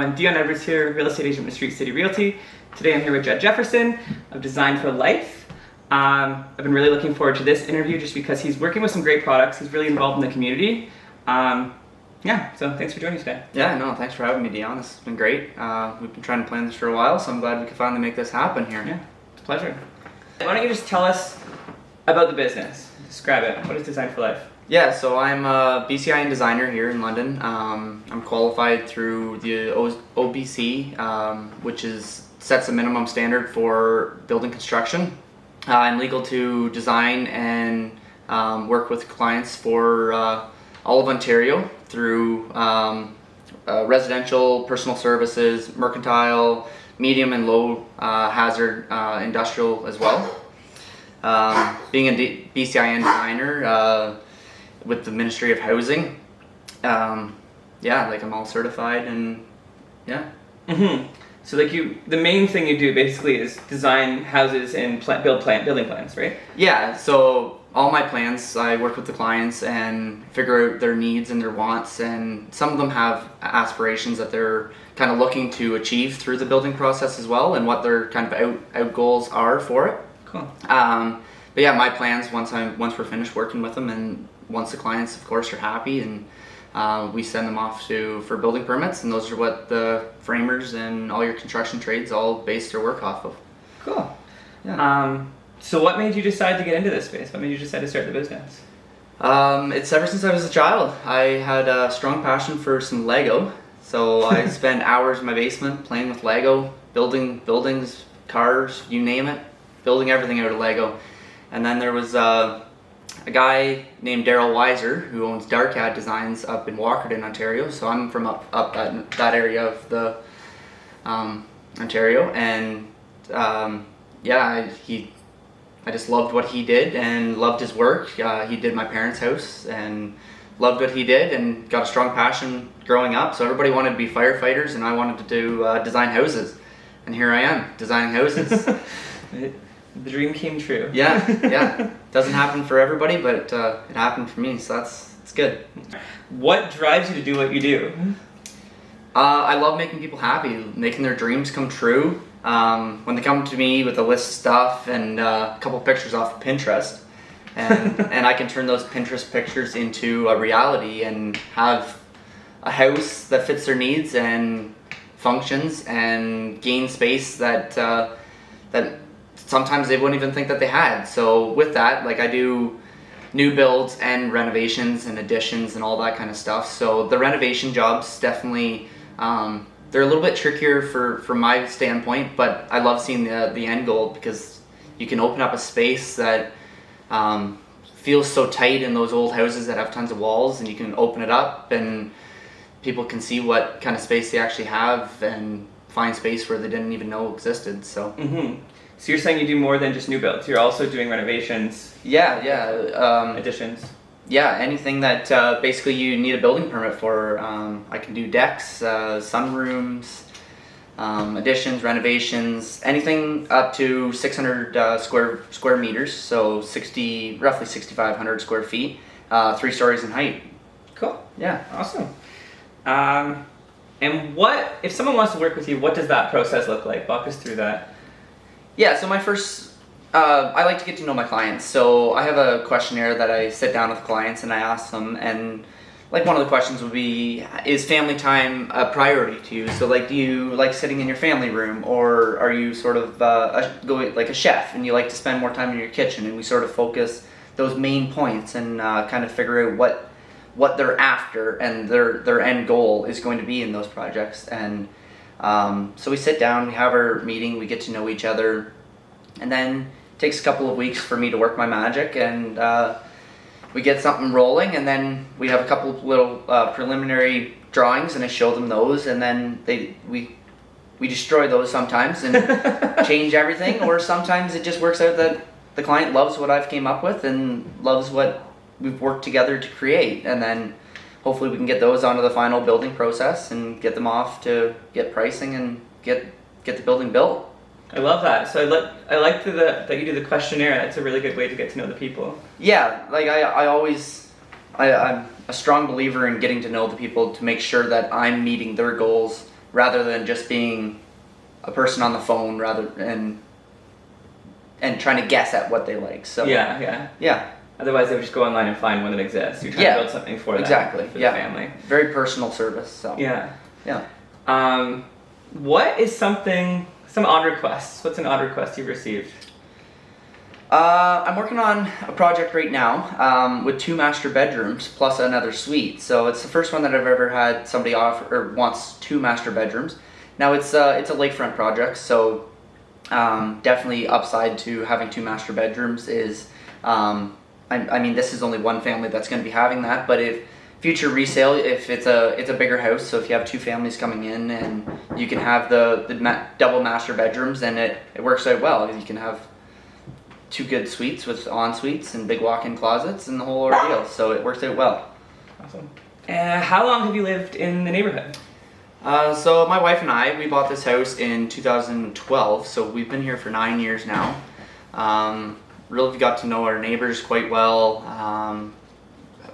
everyone. Dion Edwards here, real estate agent with StreetCity Realty. Today I'm here with Jed Jefferson of Design for Life. I've been really looking forward to this interview just because he's working with some great products. He's really involved in the community. So thanks for joining today. Yeah, no, thanks for having me, Dion. This has been great. We've been trying to plan this for a while, so I'm glad we could finally make this happen here. Yeah, it's a pleasure. Why don't you just tell us about the business? Describe it. What is Design for Life? Yeah, so I'm a BCIN designer here in London. I'm qualified through the OBC, which sets a minimum standard for building construction. I'm legal to design and work with clients for all of Ontario through residential, personal services, mercantile, medium and low hazard industrial as well. Being a BCIN designer with the Ministry of Housing, I'm all certified and yeah. Mm-hmm. So the main thing you do basically is design houses and building plans, right? Yeah, so all my plans, I work with the clients and figure out their needs and their wants, and some of them have aspirations that they're kind of looking to achieve through the building process as well, and what their kind of out goals are for it. Cool. But yeah, my plans once we're finished working with them, and once the clients, of course, are happy, and we send them off for building permits, and those are what the framers and all your construction trades all base their work off of. Cool. Yeah. So what made you decide to get into this space? What made you decide to start the business? It's ever since I was a child. I had a strong passion for some Lego, so I spent hours in my basement playing with Lego, building buildings, cars, you name it, building everything out of Lego. And then there was a guy named Daryl Weiser who owns Darkad Designs up in Walkerton, Ontario. So I'm from up that area of the Ontario, and I just loved what he did and loved his work. He did my parents' house and loved what he did and got a strong passion growing up. So everybody wanted to be firefighters, and I wanted to do design houses, and here I am designing houses. The dream came true. Yeah. Doesn't happen for everybody, but it happened for me, so it's good. What drives you to do what you do? I love making people happy, making their dreams come true. When they come to me with a list of stuff and a couple pictures off of Pinterest, and I can turn those Pinterest pictures into a reality and have a house that fits their needs and functions and gain space that sometimes they wouldn't even think that they had. So with that, I do new builds and renovations and additions and all that kind of stuff. So the renovation jobs definitely, they're a little bit trickier from my standpoint, but I love seeing the end goal, because you can open up a space that feels so tight in those old houses that have tons of walls, and you can open it up and people can see what kind of space they actually have and find space where they didn't even know existed. So. Mm-hmm. So you're saying you do more than just new builds. You're also doing renovations. Yeah. Additions. Yeah, anything that basically you need a building permit for. I can do decks, sunrooms, additions, renovations, anything up to 600 square meters, so roughly 6,500 square feet, 3 stories in height. Cool. Yeah. Awesome. And if someone wants to work with you, what does that process look like? Walk us through that. Yeah, so I like to get to know my clients. So I have a questionnaire that I sit down with clients and I ask them, and one of the questions would be, is family time a priority to you? So do you like sitting in your family room, or are you sort of like a chef and you like to spend more time in your kitchen? And we sort of focus those main points and kind of figure out what they're after and their end goal is going to be in those projects. And so we sit down, we have our meeting, we get to know each other, and then it takes a couple of weeks for me to work my magic, and we get something rolling, and then we have a couple of little preliminary drawings, and I show them those, and then we destroy those sometimes and change everything, or sometimes it just works out that the client loves what I've came up with and loves what we've worked together to create, and then hopefully we can get those onto the final building process and get them off to get pricing and get the building built. I love that. So I like that you do the questionnaire. That's a really good way to get to know the people. Yeah, I'm a strong believer in getting to know the people to make sure that I'm meeting their goals rather than just being a person on the phone and trying to guess at what they like. So yeah. Otherwise, they would just go online and find one that exists. You're trying to build something for them, exactly. for the family. Very personal service. So yeah. What is some odd requests? What's an odd request you've received? I'm working on a project right now with 2 master bedrooms plus another suite. So it's the first one that I've ever had somebody offer or wants 2 master bedrooms. Now it's a lakefront project, so definitely upside to having 2 master bedrooms is, I mean, this is only one family that's going to be having that, but if future resale, if it's a bigger house, so if you have 2 families coming in and you can have the double master bedrooms, then it works out well. You can have 2 good suites with en-suites and big walk-in closets and the whole ordeal, so it works out well. Awesome. How long have you lived in the neighborhood? So my wife and I, we bought this house in 2012, so we've been here for 9 years now. Really got to know our neighbors quite well.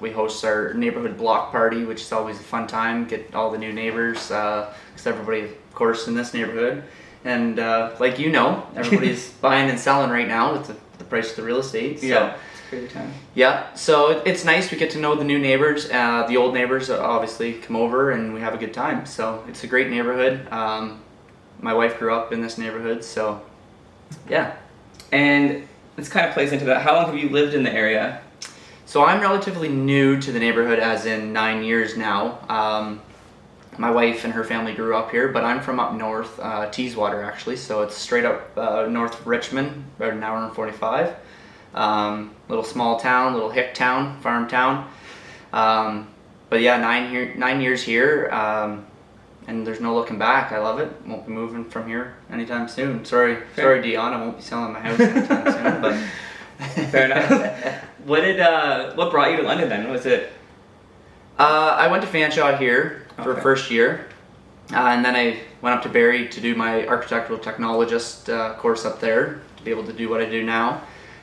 We host our neighborhood block party, which is always a fun time, get all the new neighbors, because everybody, of course, in this neighborhood. And like everybody's buying and selling right now with the price of the real estate. So. Yeah. Crazy time. Yeah, so it's nice. We get to know the new neighbors. The old neighbors obviously come over and we have a good time. So it's a great neighborhood. My wife grew up in this neighborhood, so yeah. And this kind of plays into that. How long have you lived in the area? So I'm relatively new to the neighborhood, as in 9 years now. My wife and her family grew up here, but I'm from up north, Teeswater actually. So it's straight up north of Richmond, about an hour and 45. Little small town, little hick town, farm town. But yeah, 9 years here, and there's no looking back. I love it. Won't be moving from here anytime soon. Sorry, Dion, I won't be selling my house anytime soon. But fair enough. What brought you to London then? Was it? I went to Fanshawe here for first year, and then I went up to Barrie to do my architectural technologist course up there to be able to do what I do now.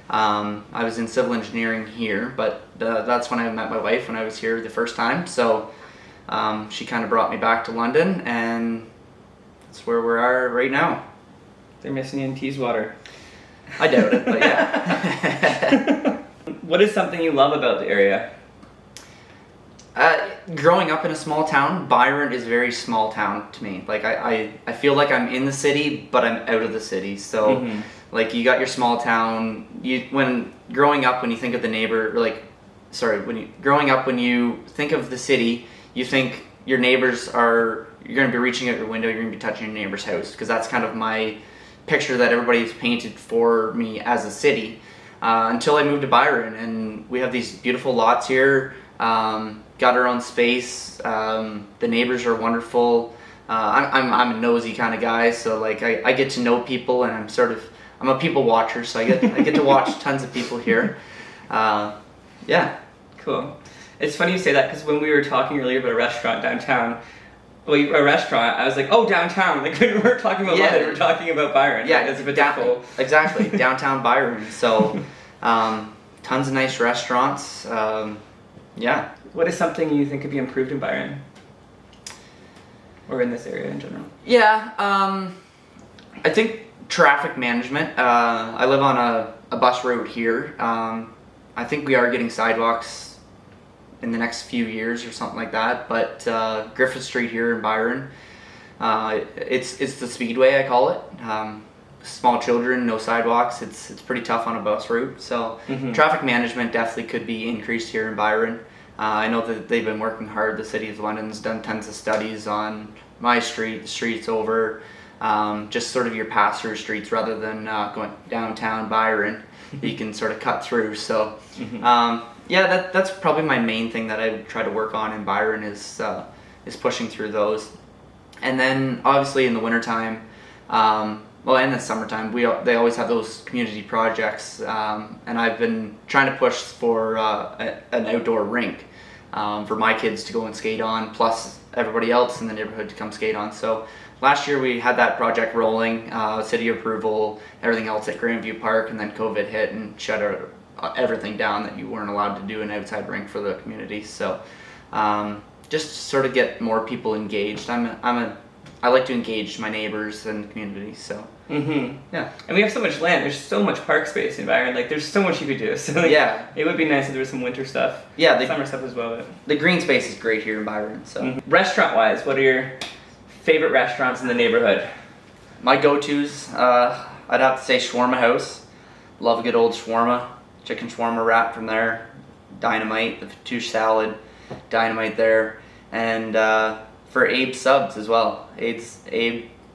I was in civil engineering here, but that's when I met my wife when I was here the first time. So she kind of brought me back to London, and that's where we are right now. They're missing you in Teeswater. I doubt it, but yeah. What is something you love about the area? Growing up in a small town, Byron is very small town to me. Like I feel like I'm in the city, but I'm out of the city. So like you got your small town. Growing up, when you think of the neighbor, growing up when you think of the city, you think your neighbors you're going to be reaching out your window, you're going to be touching your neighbor's house, because that's kind of my picture that everybody's painted for me as a city. Until I moved to Byron, and we have these beautiful lots here. Got our own space. The neighbors are wonderful. I'm a nosy kind of guy, so like I get to know people, and I'm a people watcher, so I get to watch tons of people here. Yeah. Cool. It's funny you say that, because when we were talking earlier about a restaurant downtown, I was like, oh, downtown. Like when we weren't talking about London, we were talking about Byron. Yeah, as if it's full. Exactly, downtown Byron. So, tons of nice restaurants. Yeah. What is something you think could be improved in Byron? Or in this area in general? Yeah, I think traffic management. I live on a bus route here. I think we are getting sidewalks in the next few years or something like that, but Griffith Street here in Byron, it's the speedway, I call it. Small children, no sidewalks, it's pretty tough on a bus route, so traffic management definitely could be increased here in Byron. I know that they've been working hard. The City of London's done tons of studies on my street, the streets over, just sort of your pass-through streets rather than going downtown Byron. You can sort of cut through, so yeah, that's probably my main thing that I try to work on in Byron is pushing through those. And then obviously in the wintertime, and the summertime, they always have those community projects, and I've been trying to push for an outdoor rink for my kids to go and skate on, plus everybody else in the neighborhood to come skate on. So last year we had that project rolling, city approval, everything else at Grandview Park, and then COVID hit and shut everything down that you weren't allowed to do an outside rink for the community. So just sort of get more people engaged. I'm a I like to engage my neighbors and the community. So yeah. And we have so much land. There's so much park space in Byron. Like, there's so much you could do. So like, Yeah. it would be nice if there was some winter stuff. Yeah, Summer stuff as well. But. The green space is great here in Byron. So Restaurant-wise, what are your favorite restaurants in the neighborhood? my go-tos, I'd have to say Shawarma House. Love a good old shawarma, chicken shawarma wrap from there. Dynamite, the fattoush salad, dynamite there. And for Abe subs as well. Abe,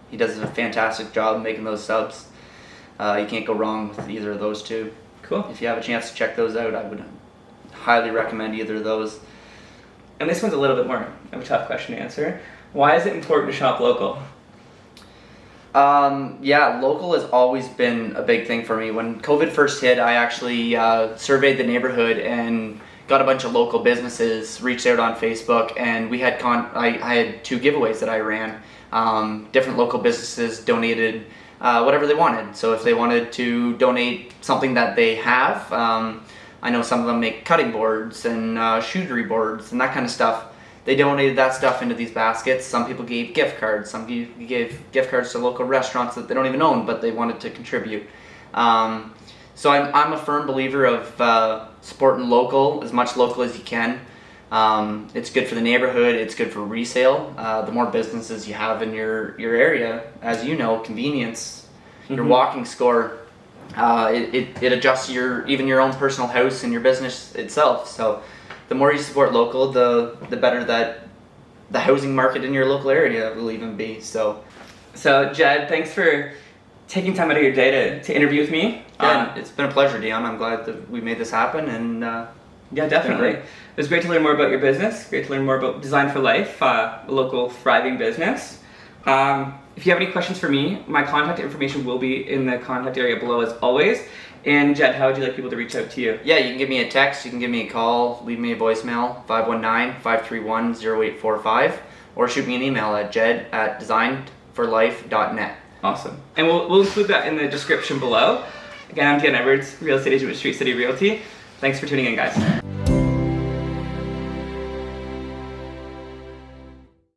he does a fantastic job making those subs. You can't go wrong with either of those two. Cool. If you have a chance to check those out, I would highly recommend either of those. And this one's a little bit more of a tough question to answer. Why is it important to shop local? Yeah, local has always been a big thing for me. When COVID first hit, I actually surveyed the neighborhood and got a bunch of local businesses, reached out on Facebook, and we had I had 2 giveaways that I ran. Different local businesses donated whatever they wanted. So if they wanted to donate something that they have, I know some of them make cutting boards and charcuterie boards and that kind of stuff. They donated that stuff into these baskets. Some people gave gift cards. Some gave gift cards to local restaurants that they don't even own, but they wanted to contribute. So I'm a firm believer of supporting local, as much local as you can. It's good for the neighborhood. It's good for resale. The more businesses you have in your area, as you know, convenience, your walking score, it adjusts even your own personal house and your business itself. So the more you support local, the better that the housing market in your local area will even be. So Jed, thanks for taking time out of your day to interview with me. It's been a pleasure, Dion. I'm glad that we made this happen. And yeah, definitely. It was great to learn more about your business. Great to learn more about Design for Life, a local thriving business. If you have any questions for me, my contact information will be in the contact area below as always. And Jed, how would you like people to reach out to you? Yeah, you can give me a text, you can give me a call, leave me a voicemail, 519-531-0845, or shoot me an email at jed@designedforlife.net. Awesome. And we'll include that in the description below. Again, I'm Dion Edwards, real estate agent with StreetCity Realty. Thanks for tuning in, guys.